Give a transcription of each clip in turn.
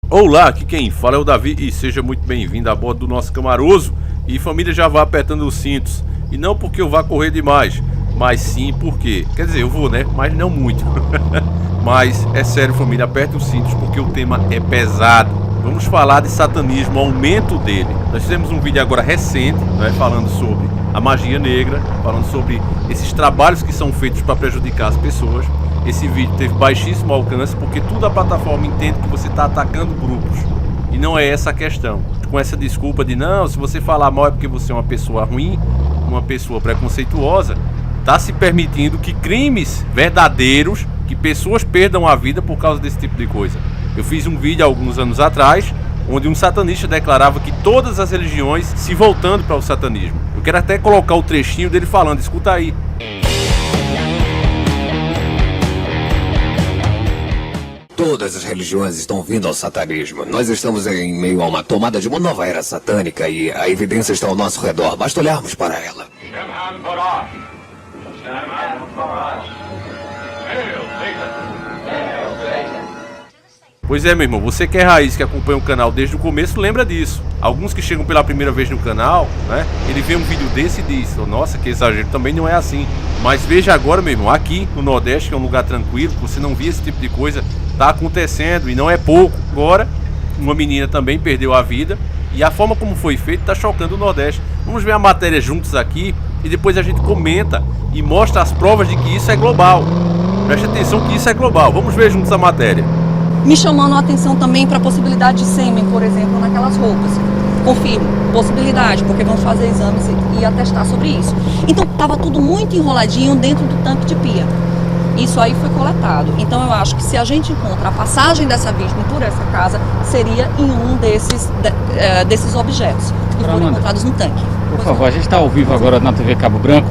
Olá, aqui quem fala é o Davi e seja muito bem-vindo a bordo do nosso Camaroso. E família, já vá apertando os cintos. E não porque eu vá correr demais, mas sim porque, quer dizer, eu vou, né? Mas não muito. Mas é sério, família, aperte os cintos porque o tema é pesado. Vamos falar de satanismo, aumento dele. Nós fizemos um vídeo agora recente, né, falando sobre a magia negra, falando sobre esses trabalhos que são feitos para prejudicar as pessoas. Esse vídeo teve baixíssimo alcance porque toda a plataforma entende que você está atacando grupos. E não é essa a questão. Com essa desculpa de não, se você falar mal é porque você é uma pessoa ruim, uma pessoa preconceituosa, está se permitindo que crimes verdadeiros, que pessoas perdam a vida por causa desse tipo de coisa. Eu fiz um vídeo há alguns anos atrás, onde um satanista declarava que todas as religiões se voltando para o satanismo. Eu quero até colocar o trechinho dele falando, escuta aí. Todas as religiões estão vindo ao satanismo. Nós estamos em meio a uma tomada de uma nova era satânica e a evidência está ao nosso redor. Basta olharmos para ela. Pois é, meu irmão, você que é raiz, que acompanha o canal desde o começo, lembra disso. Alguns que chegam pela primeira vez no canal, né, ele vê um vídeo desse e diz, nossa, que exagero, também não é assim. Mas veja agora, meu irmão, aqui no Nordeste, que é um lugar tranquilo, que você não via esse tipo de coisa, tá acontecendo e não é pouco. Agora, uma menina também perdeu a vida e a forma como foi feito tá chocando o Nordeste. Vamos ver a matéria juntos aqui e depois a gente comenta e mostra as provas de que isso é global. Preste atenção que isso é global, vamos ver juntos a matéria. Me chamando a atenção também para a possibilidade de sêmen, por exemplo, naquelas roupas. Confirmo, possibilidade, porque vamos fazer exames e atestar sobre isso. Então, estava tudo muito enroladinho dentro do tanque de pia. Isso aí foi coletado. Então, eu acho que se a gente encontra a passagem dessa vítima por essa casa, seria em um desses objetos que foram encontrados no tanque. Por favor, a gente está ao vivo agora na TV Cabo Branco.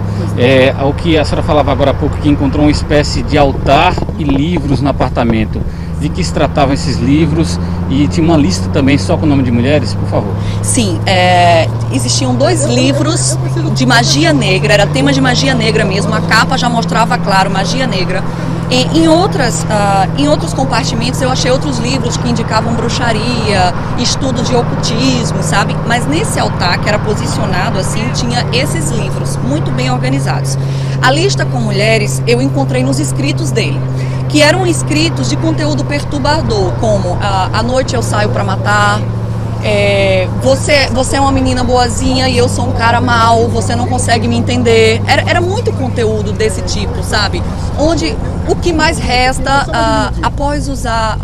O que a senhora falava agora há pouco, que encontrou uma espécie de altar e livros no apartamento. De que se tratavam esses livros e tinha uma lista também só com o nome de mulheres, por favor. Sim, existiam 2 livros de magia negra, era tema de magia negra mesmo, a capa já mostrava, claro, magia negra. E em outros compartimentos eu achei outros livros que indicavam bruxaria, estudo de ocultismo, sabe? Mas nesse altar que era posicionado assim, tinha esses livros muito bem organizados. A lista com mulheres eu encontrei nos escritos dele, que eram escritos de conteúdo perturbador, como à noite eu saio para matar, você é uma menina boazinha e eu sou um cara mau, você não consegue me entender. Era muito conteúdo desse tipo, sabe? Onde o que mais resta, após usar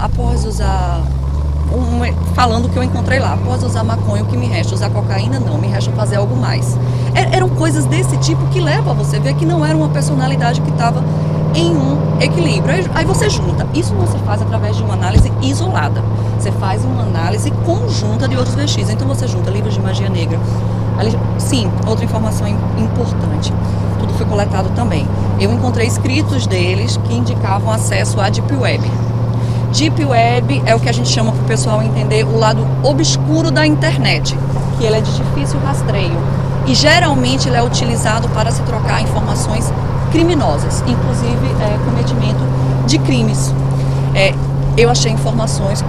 falando que eu encontrei lá, após usar maconha, o que me resta? Usar cocaína? Não, me resta fazer algo mais. Eram coisas desse tipo que levam a você ver que não era uma personalidade que estava em um equilíbrio. Aí você junta. Isso não se faz através de uma análise isolada. Você faz uma análise conjunta de outros vestígios. Então você junta livros de magia negra. Sim, outra informação importante. Tudo foi coletado também. Eu encontrei escritos deles que indicavam acesso à Deep Web. Deep Web é o que a gente chama para o pessoal entender o lado obscuro da internet, que ele é de difícil rastreio. E geralmente ele é utilizado para se trocar informações criminosas, inclusive cometimento de crimes. Eu achei informações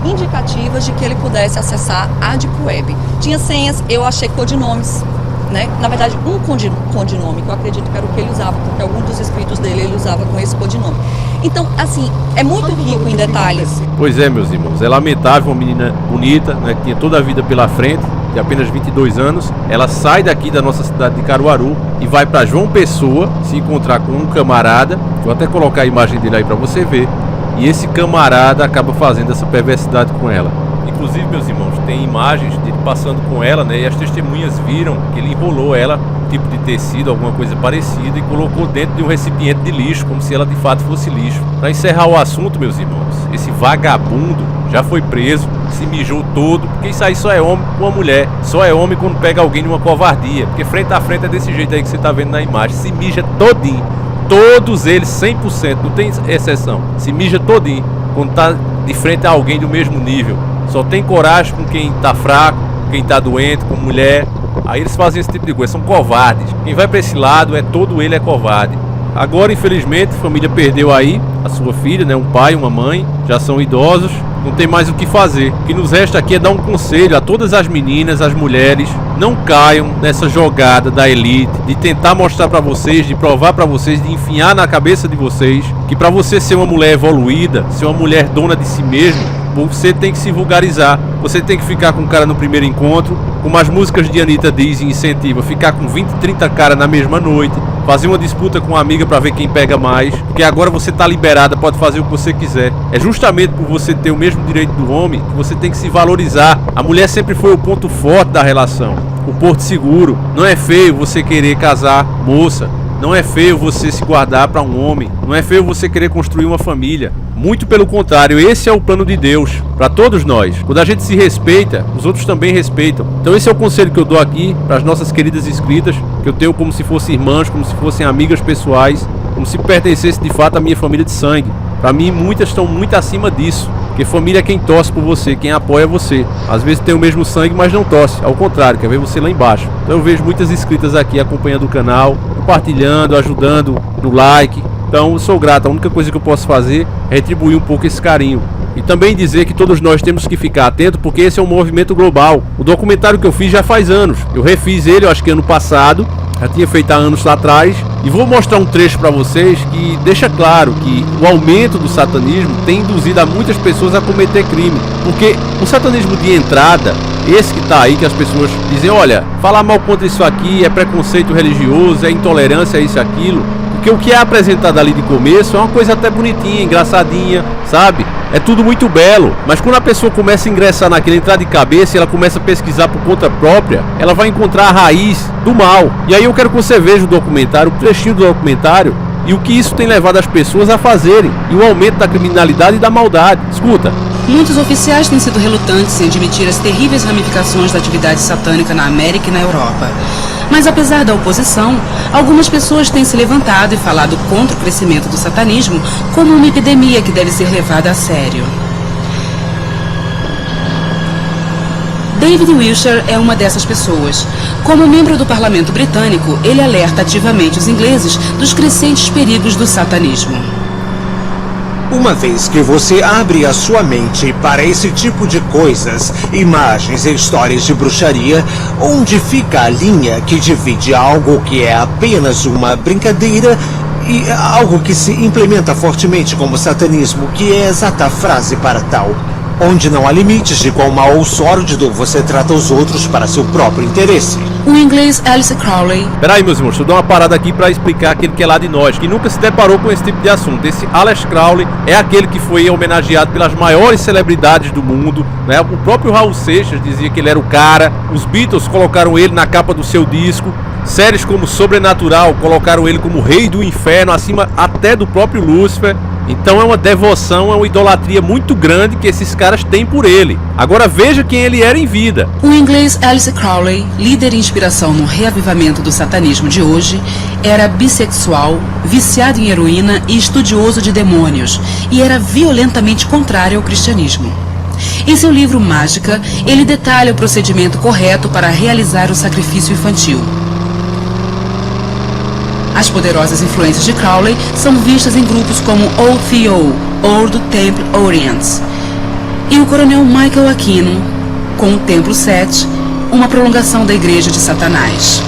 indicativas de que ele pudesse acessar a Deep Web. Tinha senhas, eu achei codinomes, né? Na verdade, um codinome, que eu acredito que era o que ele usava, porque alguns dos escritos dele ele usava com esse codinome. Então, assim, é muito rico em detalhes. Pois é, meus irmãos, é lamentável, uma menina bonita, né, que tinha toda a vida pela frente, de apenas 22 anos, ela sai daqui da nossa cidade de Caruaru e vai para João Pessoa se encontrar com um camarada. Vou até colocar a imagem dele aí para você ver. E esse camarada acaba fazendo essa perversidade com ela. Inclusive, meus irmãos, tem imagens dele passando com ela, né? E as testemunhas viram que ele enrolou ela, tipo de tecido, alguma coisa parecida, e colocou dentro de um recipiente de lixo, como se ela de fato fosse lixo. Para encerrar o assunto, meus irmãos, esse vagabundo já foi preso, se mijou todo, porque isso aí só é homem com uma mulher. Só é homem quando pega alguém numa covardia, porque frente a frente é desse jeito aí que você tá vendo na imagem, se mija todinho. Todos eles, 100%, não tem exceção, se mija todinho quando tá de frente a alguém do mesmo nível. Só tem coragem com quem tá fraco, quem tá doente, com mulher. Aí eles fazem esse tipo de coisa, são covardes. Quem vai pra esse lado todo ele é covarde. Agora, infelizmente, a família perdeu aí a sua filha, né? Um pai, uma mãe, já são idosos, não tem mais o que fazer. O que nos resta aqui é dar um conselho a todas as meninas, as mulheres: não caiam nessa jogada da elite, de tentar mostrar pra vocês, de provar pra vocês, de enfiar na cabeça de vocês que pra você ser uma mulher evoluída, ser uma mulher dona de si mesma, você tem que se vulgarizar. Você tem que ficar com o cara no primeiro encontro, como as músicas de Anitta diz e incentiva, ficar com 20, 30 caras na mesma noite, fazer uma disputa com uma amiga pra ver quem pega mais, porque agora você tá liberada, pode fazer o que você quiser. É justamente por você ter o mesmo direito do homem que você tem que se valorizar. A mulher sempre foi o ponto forte da relação, o porto seguro. Não é feio você querer casar, moça. Não é feio você se guardar para um homem. Não é feio você querer construir uma família. Muito pelo contrário, esse é o plano de Deus para todos nós. Quando a gente se respeita, os outros também respeitam. Então esse é o conselho que eu dou aqui para as nossas queridas inscritas, que eu tenho como se fossem irmãs, como se fossem amigas pessoais, como se pertencesse de fato à minha família de sangue. Para mim, muitas estão muito acima disso, porque família é quem torce por você, quem apoia você. Às vezes tem o mesmo sangue, mas não torce, ao contrário, quer ver você lá embaixo. Então eu vejo muitas inscritas aqui acompanhando o canal, compartilhando, ajudando no like. Então eu sou grato, a única coisa que eu posso fazer é retribuir um pouco esse carinho. E também dizer que todos nós temos que ficar atentos, porque esse é um movimento global. O documentário que eu fiz já faz anos, eu refiz ele, eu acho que ano passado, já tinha feito há anos lá atrás, e vou mostrar um trecho para vocês que deixa claro que o aumento do satanismo tem induzido a muitas pessoas a cometer crime. Porque o satanismo de entrada, esse que tá aí, que as pessoas dizem, olha, falar mal contra isso aqui é preconceito religioso, é intolerância, é isso e aquilo. Porque o que é apresentado ali de começo é uma coisa até bonitinha, engraçadinha, sabe? É tudo muito belo, mas quando a pessoa começa a ingressar naquilo, entrar de cabeça e ela começa a pesquisar por conta própria, ela vai encontrar a raiz do mal. E aí eu quero que você veja o documentário, o trechinho do documentário, e o que isso tem levado as pessoas a fazerem, e o aumento da criminalidade e da maldade. Escuta. Muitos oficiais têm sido relutantes em admitir as terríveis ramificações da atividade satânica na América e na Europa. Mas apesar da oposição, algumas pessoas têm se levantado e falado contra o crescimento do satanismo como uma epidemia que deve ser levada a sério. David Wilshire é uma dessas pessoas. Como membro do parlamento britânico, ele alerta ativamente os ingleses dos crescentes perigos do satanismo. Uma vez que você abre a sua mente para esse tipo de coisas, imagens e histórias de bruxaria, onde fica a linha que divide algo que é apenas uma brincadeira e algo que se implementa fortemente como satanismo, que é a exata frase para tal? Onde não há limites de quão mal ou sórdido você trata os outros para seu próprio interesse. O inglês Alistair Crowley. Peraí, meus irmãos, deixa eu dar uma parada aqui para explicar aquele que é lá de nós, que nunca se deparou com esse tipo de assunto. Esse Alistair Crowley é aquele que foi homenageado pelas maiores celebridades do mundo, né? O próprio Raul Seixas dizia que ele era o cara. Os Beatles colocaram ele na capa do seu disco. Séries como Sobrenatural colocaram ele como rei do inferno, acima até do próprio Lúcifer. Então é uma devoção, é uma idolatria muito grande que esses caras têm por ele. Agora veja quem ele era em vida. O inglês Alistair Crowley, líder e inspiração no reavivamento do satanismo de hoje, era bissexual, viciado em heroína e estudioso de demônios, e era violentamente contrário ao cristianismo. Em seu livro Mágica, ele detalha o procedimento correto para realizar o sacrifício infantil. As poderosas influências de Crowley são vistas em grupos como OTO, Old Temple Orients, e o coronel Michael Aquino, com o Templo Set, uma prolongação da Igreja de Satanás.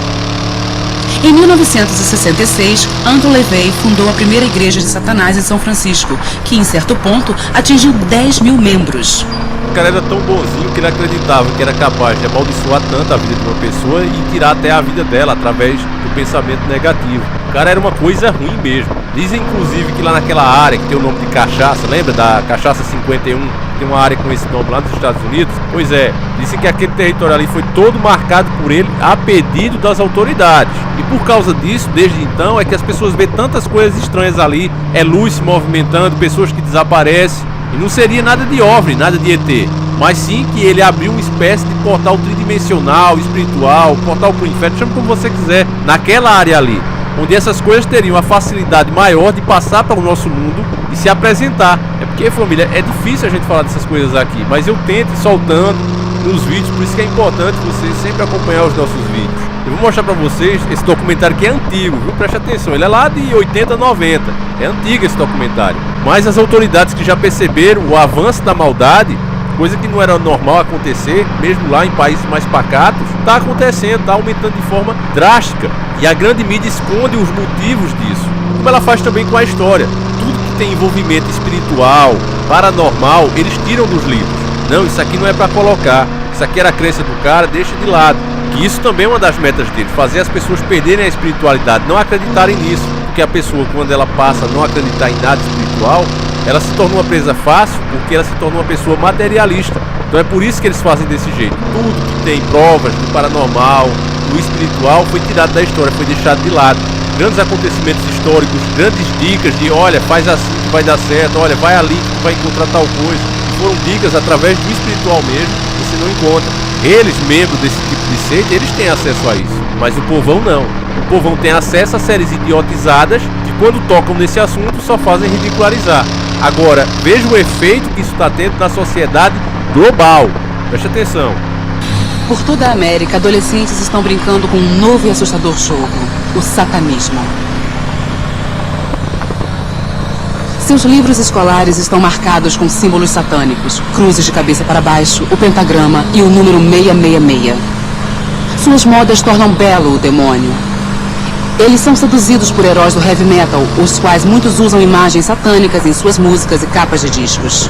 Em 1966, Anton LaVey fundou a primeira Igreja de Satanás em São Francisco, que em certo ponto atingiu 10 mil membros. O cara era tão bonzinho que ele acreditava que era capaz de amaldiçoar tanto a vida de uma pessoa e tirar até a vida dela através do pensamento negativo. O cara era uma coisa ruim mesmo. Dizem inclusive que lá naquela área que tem o nome de cachaça, lembra da cachaça 51? Tem uma área com esse nome lá nos Estados Unidos? Pois é, dizem que aquele território ali foi todo marcado por ele a pedido das autoridades. E por causa disso, desde então, é que as pessoas vêem tantas coisas estranhas ali. É luz se movimentando, pessoas que desaparecem. E não seria nada de OVNI, nada de ET, mas sim que ele abriu uma espécie de portal tridimensional, espiritual, portal pro inferno, chama como você quiser, naquela área ali, onde essas coisas teriam a facilidade maior de passar para o nosso mundo e se apresentar. É porque, família, é difícil a gente falar dessas coisas aqui, mas eu tento ir soltando nos vídeos, por isso que é importante você sempre acompanhar os nossos vídeos. Eu vou mostrar pra vocês esse documentário que é antigo, viu? Preste atenção, ele é lá de 80, 90. É antigo esse documentário. Mas as autoridades que já perceberam o avanço da maldade, coisa que não era normal acontecer, mesmo lá em países mais pacatos, está acontecendo, está aumentando de forma drástica. E a grande mídia esconde os motivos disso, como ela faz também com a história. Tudo que tem envolvimento espiritual, paranormal, eles tiram dos livros. Não, isso aqui não é para colocar, isso aqui era a crença do cara, deixa de lado. Que isso também é uma das metas dele, fazer as pessoas perderem a espiritualidade, não acreditarem nisso. Porque a pessoa, quando ela passa a não acreditar em nada espiritual, ela se torna uma presa fácil, porque ela se torna uma pessoa materialista. Então é por isso que eles fazem desse jeito. Tudo que tem provas do paranormal, do espiritual, foi tirado da história, foi deixado de lado. Grandes acontecimentos históricos, grandes dicas de, olha, faz assim que vai dar certo, olha, vai ali que vai encontrar tal coisa. Foram dicas através do espiritual mesmo, você não encontra. Eles, membros desse tipo de seita, eles têm acesso a isso, mas o povão não. O povão tem acesso a séries idiotizadas que, quando tocam nesse assunto, só fazem ridicularizar. Agora, veja o efeito que isso está tendo na sociedade global. Preste atenção. Por toda a América, adolescentes estão brincando com um novo e assustador jogo, o satanismo. Seus livros escolares estão marcados com símbolos satânicos, cruzes de cabeça para baixo, o pentagrama e o número 666. Suas modas tornam belo o demônio. Eles são seduzidos por heróis do heavy metal, os quais muitos usam imagens satânicas em suas músicas e capas de discos.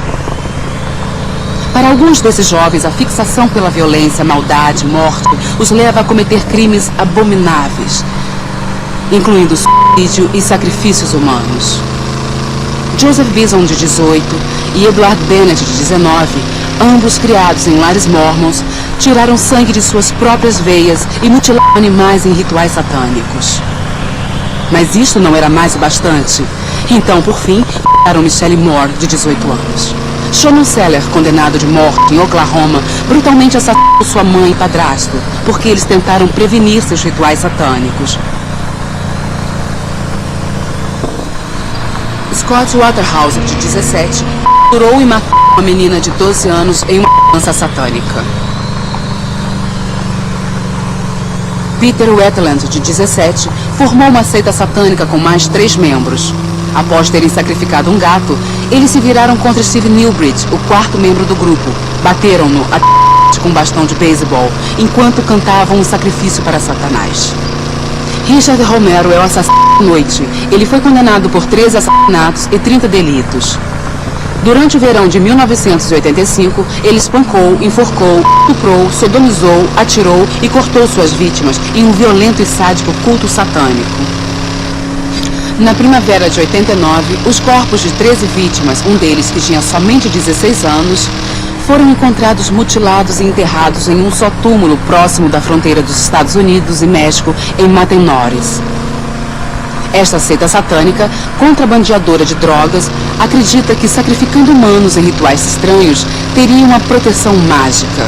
Para alguns desses jovens, a fixação pela violência, maldade, morte, os leva a cometer crimes abomináveis, incluindo suicídio e sacrifícios humanos. Joseph Bison, de 18, e Edward Bennett, de 19, ambos criados em lares mormons, tiraram sangue de suas próprias veias e mutilaram animais em rituais satânicos. Mas isto não era mais o bastante. Então, por fim, mataram Michelle Moore, de 18 anos. Sean Seller, condenado de morte em Oklahoma, brutalmente assassinou sua mãe e padrasto, porque eles tentaram prevenir seus rituais satânicos. Scott Waterhouse, de 17, torturou e matou uma menina de 12 anos em uma dança satânica. Peter Wetland, de 17, formou uma seita satânica com mais 3 membros. Após terem sacrificado um gato, eles se viraram contra Steve Newbridge, o 4º membro do grupo. Bateram-no com um bastão de beisebol, enquanto cantavam um sacrifício para Satanás. Richard Romero é o assassino da noite. Ele foi condenado por 13 assassinatos e 30 delitos. Durante o verão de 1985, ele espancou, enforcou, estuprou, sodomizou, atirou e cortou suas vítimas em um violento e sádico culto satânico. Na primavera de 89, os corpos de 13 vítimas, um deles que tinha somente 16 anos, foram encontrados mutilados e enterrados em um só túmulo próximo da fronteira dos Estados Unidos e México, em Matamoros. Esta seita satânica, contrabandeadora de drogas, acredita que sacrificando humanos em rituais estranhos, teria uma proteção mágica.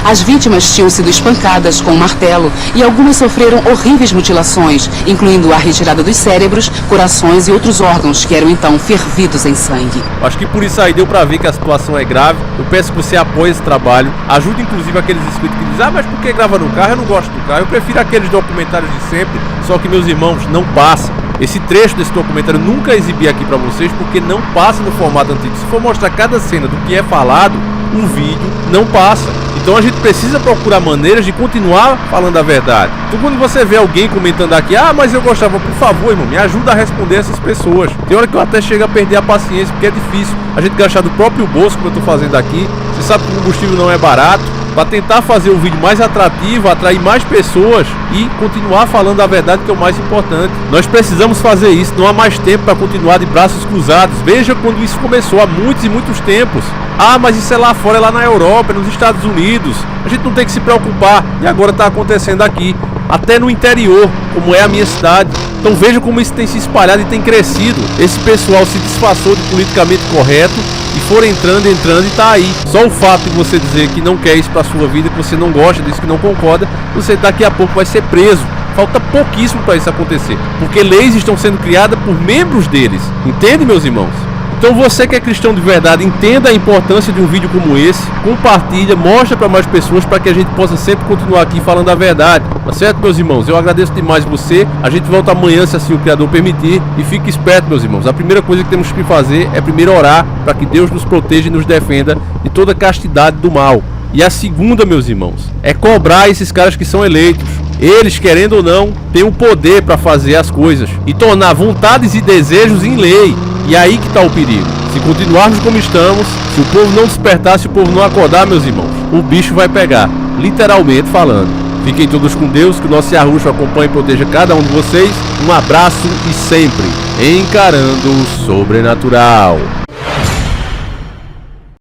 As vítimas tinham sido espancadas com um martelo e algumas sofreram horríveis mutilações, incluindo a retirada dos cérebros, corações e outros órgãos que eram então fervidos em sangue. Acho que por isso aí deu pra ver que a situação é grave. Eu peço que você apoie esse trabalho. Ajude inclusive aqueles inscritos que dizem: mas por que grava no carro? Eu não gosto do carro. Eu prefiro aqueles documentários de sempre, só que meus irmãos não passam. Esse trecho desse documentário eu nunca exibi aqui pra vocês porque não passa no formato antigo. Se for mostrar cada cena do que é falado, um vídeo não passa. Então a gente precisa procurar maneiras de continuar falando a verdade. Então quando você vê alguém comentando aqui: ah, mas eu gostava, por favor, irmão, me ajuda a responder essas pessoas. Tem hora que eu até chego a perder a paciência, porque é difícil a gente gastar do próprio bolso, como eu tô fazendo aqui. Você sabe que o combustível não é barato. Para tentar fazer o vídeo mais atrativo, atrair mais pessoas e continuar falando a verdade, que é o mais importante. Nós precisamos fazer isso, não há mais tempo para continuar de braços cruzados. Veja quando isso começou, há muitos e muitos tempos. Ah, mas isso é lá fora, é lá na Europa, é nos Estados Unidos. A gente não tem que se preocupar. E agora está acontecendo aqui, até no interior, como é a minha cidade. Então veja como isso tem se espalhado e tem crescido. Esse pessoal se disfarçou de politicamente correto e foram entrando e tá aí. Só o fato de você dizer que não quer isso pra sua vida, que você não gosta disso, que não concorda, você daqui a pouco vai ser preso. Falta pouquíssimo para isso acontecer, porque leis estão sendo criadas por membros deles. Entende, meus irmãos? Então você que é cristão de verdade, entenda a importância de um vídeo como esse, compartilha, mostra para mais pessoas para que a gente possa sempre continuar aqui falando a verdade, tá certo, meus irmãos? Eu agradeço demais você, a gente volta amanhã se assim o Criador permitir, e fique esperto, meus irmãos. A primeira coisa que temos que fazer é primeiro orar para que Deus nos proteja e nos defenda de toda castidade do mal. E a segunda, meus irmãos, é cobrar esses caras que são eleitos. Eles, querendo ou não, têm o poder para fazer as coisas e tornar vontades e desejos em lei. E aí que está o perigo. Se continuarmos como estamos, se o povo não despertar, se o povo não acordar, meus irmãos, o bicho vai pegar, literalmente falando. Fiquem todos com Deus, que o nosso Yahushua acompanhe e proteja cada um de vocês. Um abraço e sempre encarando o sobrenatural.